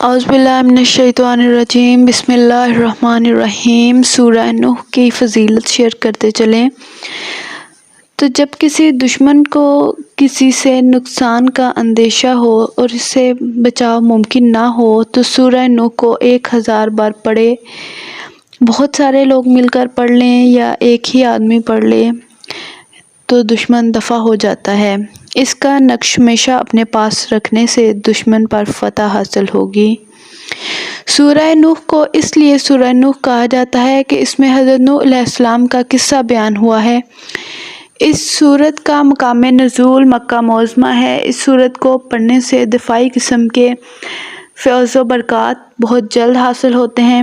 اعوذ باللہ من الشیطان الرجیم، بسم اللہ الرحمن الرحیم۔ سورہ نوح کی فضیلت شیئر کرتے چلیں۔ تو جب کسی دشمن کو کسی سے نقصان کا اندیشہ ہو اور اس سے بچاؤ ممکن نہ ہو تو سورہ نوح کو 1000 بار پڑھے۔ بہت سارے لوگ مل کر پڑھ لیں یا ایک ہی آدمی پڑھ لے تو دشمن دفع ہو جاتا ہے۔ اس کا نقش ہمیشہ اپنے پاس رکھنے سے دشمن پر فتح حاصل ہوگی۔ سورہ نوح کو اس لیے سورہ نوح کہا جاتا ہے کہ اس میں حضرت نوح علیہ السلام کا قصہ بیان ہوا ہے۔ اس سورت کا مقام نزول مکہ معظمہ ہے۔ اس سورت کو پڑھنے سے دفاعی قسم کے فیض و برکات بہت جلد حاصل ہوتے ہیں۔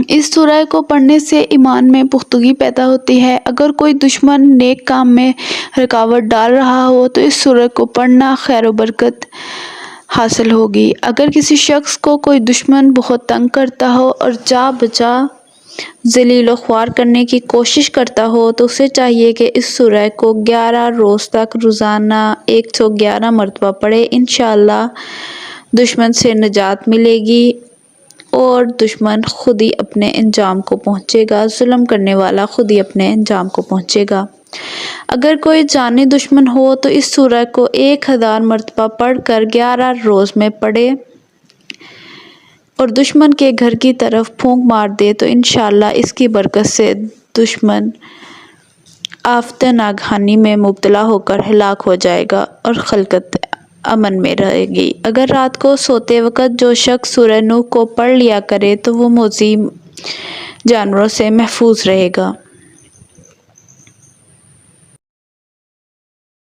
اس سورہ کو پڑھنے سے ایمان میں پختگی پیدا ہوتی ہے۔ اگر کوئی دشمن نیک کام میں رکاوٹ ڈال رہا ہو تو اس سورہ کو پڑھنا خیر و برکت حاصل ہوگی۔ اگر کسی شخص کو کوئی دشمن بہت تنگ کرتا ہو اور چاہ بچا ذلیل و خوار کرنے کی کوشش کرتا ہو تو اسے چاہیے کہ اس سورہ کو 11 روز تک روزانہ 111 مرتبہ پڑھے۔ انشاءاللہ دشمن سے نجات ملے گی اور دشمن خود ہی اپنے انجام کو پہنچے گا، ظلم کرنے والا خود ہی اپنے انجام کو پہنچے گا۔ اگر کوئی جانی دشمن ہو تو اس سورہ کو 1000 مرتبہ پڑھ کر 11 روز میں پڑھے اور دشمن کے گھر کی طرف پھونک مار دے تو انشاءاللہ اس کی برکت سے دشمن آفت ناگہانی میں مبتلا ہو کر ہلاک ہو جائے گا اور خلقت امن میں رہے گی۔ اگر رات کو سوتے وقت جو شخص سورہ نوح کو پڑھ لیا کرے تو وہ مؤذی جانوروں سے محفوظ رہے گا۔